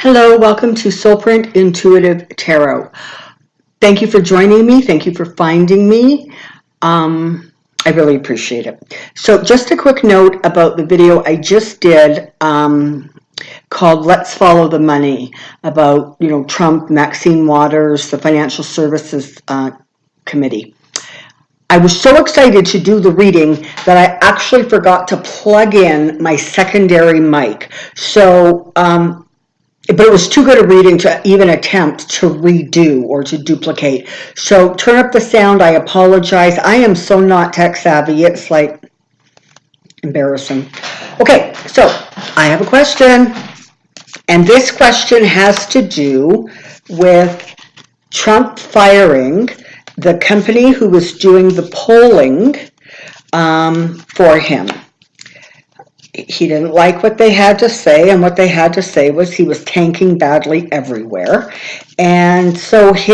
Hello, welcome to Soulprint Intuitive Tarot. Thank you for joining me. Thank you for finding me. I really appreciate it. So just a quick note about the video I just did called Let's Follow the Money about, Trump, Maxine Waters, the Financial Services Committee. I was so excited to do the reading that I actually forgot to plug in my secondary mic. So, but it was too good a reading to even attempt to redo or to duplicate. So turn up the sound. I apologize. I am so not tech savvy. It's like embarrassing. Okay, so I have a question. And this question has to do with Trump firing the company who was doing the polling for him. He didn't like what they had to say, and what they had to say was he was tanking badly everywhere. And so he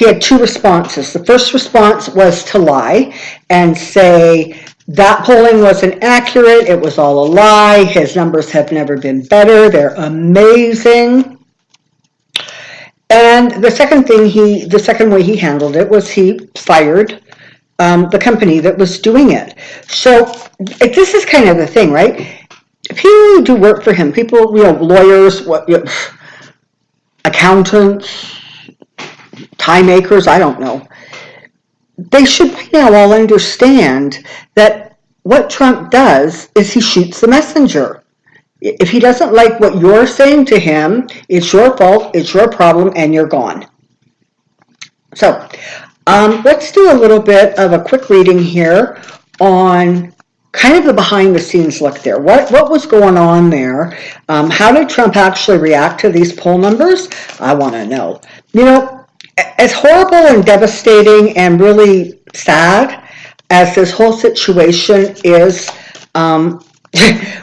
had two responses. The first response was to lie and say that polling wasn't accurate, it was all a lie, his numbers have never been better, they're amazing. And the second way he handled it was he fired the company that was doing it. So this is kind of the thing, right? People who do work for him, people, lawyers, accountants, tie makers, I don't know. They should by now all understand that what Trump does is he shoots the messenger. If he doesn't like what you're saying to him, it's your fault, it's your problem, and you're gone. So, let's do a little bit of a quick reading here on kind of the behind the scenes look there. What was going on there? How did Trump actually react to these poll numbers? I want to know. As horrible and devastating and really sad as this whole situation is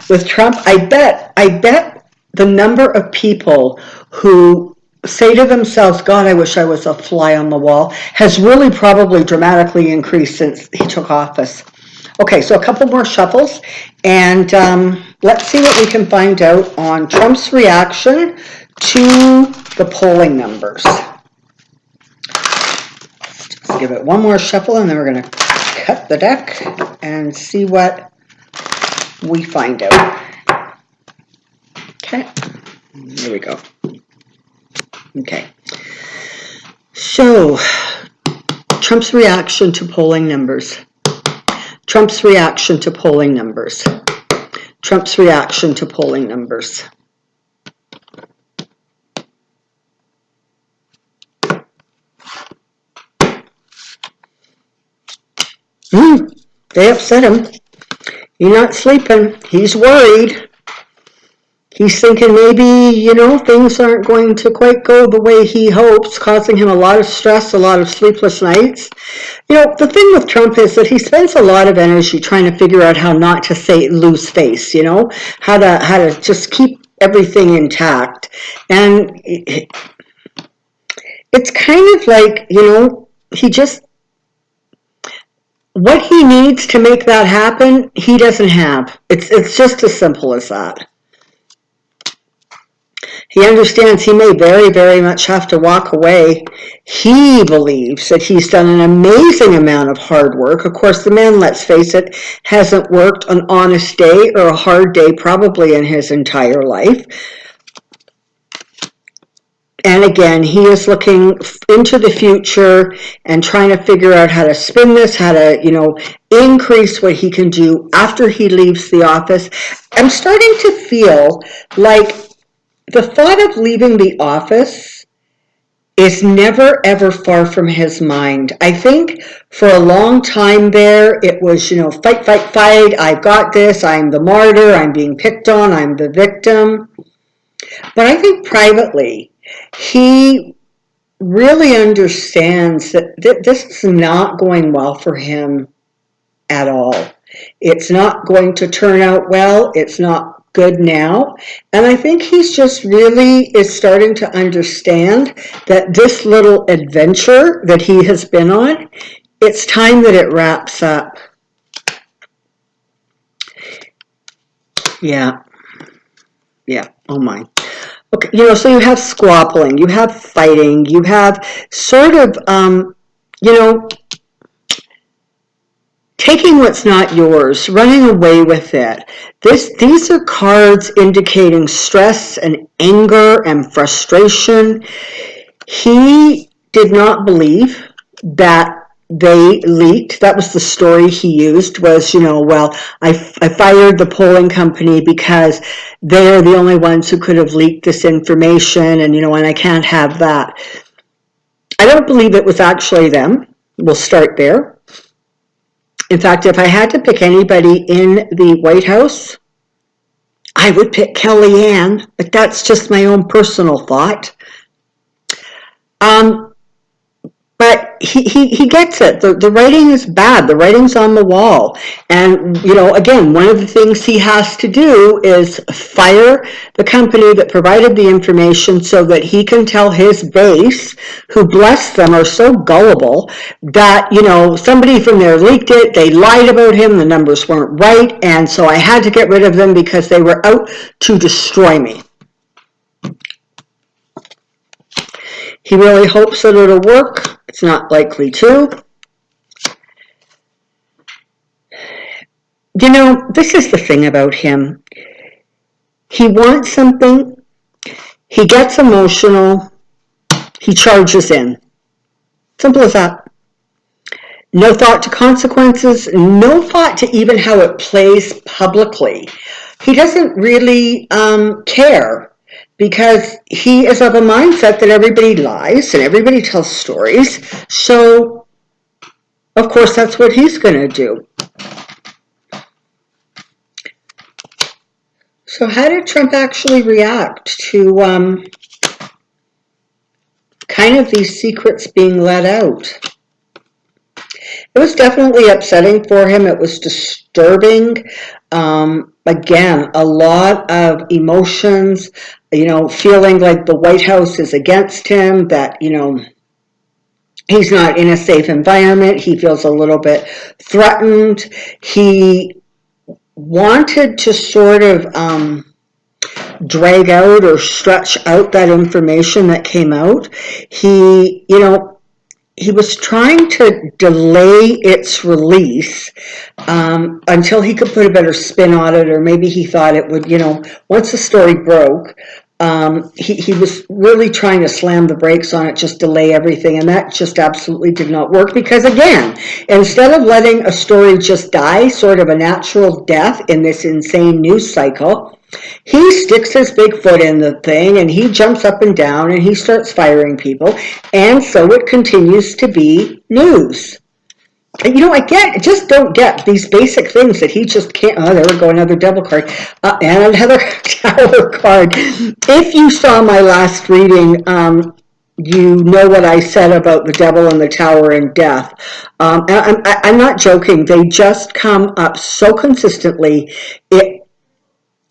with Trump, I bet the number of people who say to themselves, God, I wish I was a fly on the wall, has really probably dramatically increased since he took office. Okay, so a couple more shuffles, and let's see what we can find out on Trump's reaction to the polling numbers. Let's give it one more shuffle, and then we're going to cut the deck and see what we find out. Okay, here we go. Okay, so Trump's reaction to polling numbers. Trump's reaction to polling numbers. Trump's reaction to polling numbers. They upset him. He's not sleeping. He's worried. He's thinking maybe, things aren't going to quite go the way he hopes, causing him a lot of stress, a lot of sleepless nights. The thing with Trump is that he spends a lot of energy trying to figure out how not to lose face, how to just keep everything intact. And it's kind of like, what he needs to make that happen, he doesn't have. It's just as simple as that. He understands he may very, very much have to walk away. He believes that he's done an amazing amount of hard work. Of course, the man, let's face it, hasn't worked an honest day or a hard day probably in his entire life. And again, he is looking into the future and trying to figure out how to spin this, how to, increase what he can do after he leaves the office. I'm starting to feel like the thought of leaving the office is never, ever far from his mind. I think for a long time there, it was, fight, fight, fight. I've got this. I'm the martyr. I'm being picked on. I'm the victim. But I think privately, he really understands that this is not going well for him at all. It's not going to turn out well. It's not good now. And I think he's just really is starting to understand that this little adventure that he has been on, it's time that it wraps up. Yeah. Oh my. Okay, so you have squabbling, you have fighting, you have sort of, you know, taking what's not yours, running away with it. These are cards indicating stress and anger and frustration. He did not believe that they leaked. That was the story he used was, well, I fired the polling company because they're the only ones who could have leaked this information and I can't have that. I don't believe it was actually them. We'll start there. In fact, if I had to pick anybody in the White House, I would pick Kellyanne, but that's just my own personal thought. But he gets it. The writing is bad. The writing's on the wall. And, again, one of the things he has to do is fire the company that provided the information so that he can tell his base, who, bless them, are so gullible, that, somebody from there leaked it, they lied about him, the numbers weren't right, and so I had to get rid of them because they were out to destroy me. He really hopes that it'll work. It's not likely to. This is the thing about him. He wants something, he gets emotional, he charges in. Simple as that. No thought to consequences, no thought to even how it plays publicly. He doesn't really care because he is of a mindset that everybody lies and everybody tells stories. So, of course, that's what he's going to do. So how did Trump actually react to kind of these secrets being let out? It was definitely upsetting for him. It was disturbing. Again, a lot of emotions, feeling like the White House is against him, that, he's not in a safe environment. He feels a little bit threatened. He wanted to sort of drag out or stretch out that information that came out. He was trying to delay its release until he could put a better spin on it, or maybe he thought it would, once the story broke, he was really trying to slam the brakes on it, just delay everything, and that just absolutely did not work because, again, instead of letting a story just die, sort of a natural death in this insane news cycle, he sticks his big foot in the thing and he jumps up and down and he starts firing people, and so it continues to be news. I just don't get these basic things that he just can't. Oh, there we go, another devil card. And another tower card. If you saw my last reading, you know what I said about the devil and the tower and death. I'm not joking. They just come up so consistently.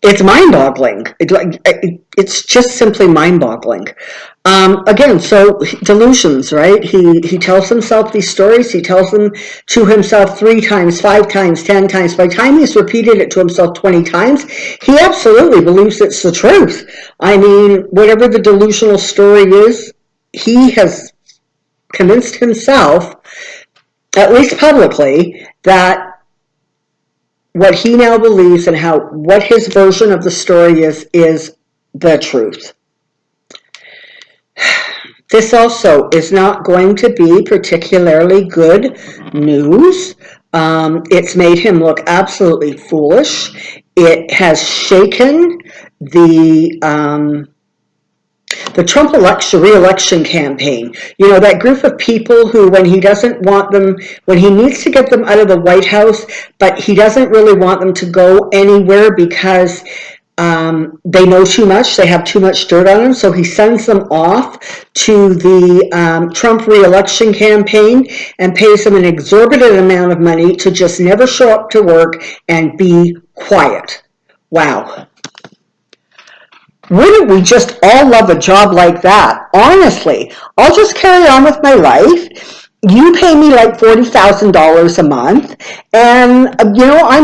It's mind-boggling. It's just simply mind-boggling. Again, so delusions, right? He tells himself these stories. He tells them to himself 3 times, 5 times, 10 times. By the time he's repeated it to himself 20 times, he absolutely believes it's the truth. I mean, whatever the delusional story is, he has convinced himself, at least publicly, that what he now believes and what his version of the story is the truth. This also is not going to be particularly good news. It's made him look absolutely foolish. It has shaken the Trump re-election campaign. That group of people who, when he doesn't want them, when he needs to get them out of the White House, but he doesn't really want them to go anywhere because they know too much, they have too much dirt on them, so he sends them off to the Trump re-election campaign and pays them an exorbitant amount of money to just never show up to work and be quiet. Wow. Wouldn't we just all love a job like that? Honestly, I'll just carry on with my life. You pay me like $40,000 a month, and I'm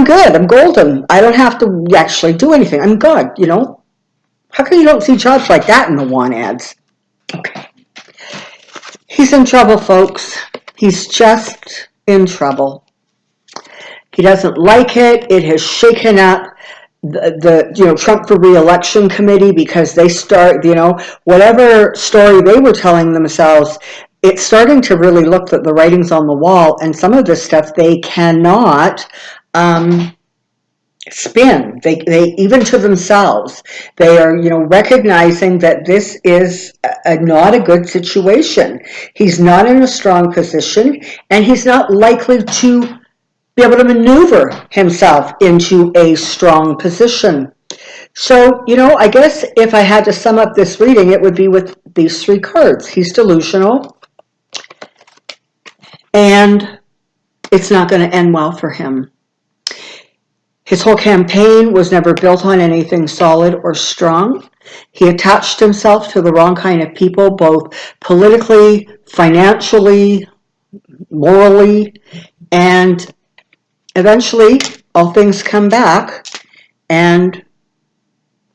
good. I'm golden. I don't have to actually do anything. I'm good. How come you don't see jobs like that in the want ads? Okay. He's in trouble, folks. He's just in trouble. He doesn't like it. It has shaken up the Trump for re-election committee, because they start, whatever story they were telling themselves, it's starting to really look at the writings on the wall, and some of this stuff they cannot spin. They even to themselves, they are recognizing that this is not a good situation. He's not in a strong position, and he's not likely to be able to maneuver himself into a strong position. So, I guess if I had to sum up this reading, it would be with these three cards. He's delusional, and it's not going to end well for him. His whole campaign was never built on anything solid or strong. He attached himself to the wrong kind of people, both politically, financially, morally, and eventually all things come back, and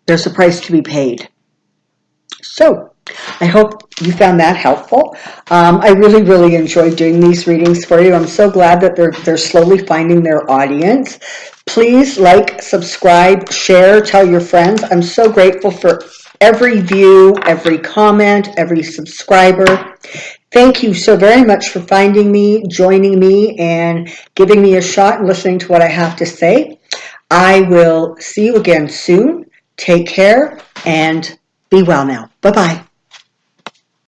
there's a price to be paid. So I hope you found that helpful. I really, really enjoyed doing these readings for you. I'm so glad that they're slowly finding their audience. Please like, subscribe, share, tell your friends. I'm so grateful for every view, every comment, every subscriber. Thank you so very much for finding me, joining me, and giving me a shot and listening to what I have to say. I will see you again soon. Take care and be well now. Bye-bye.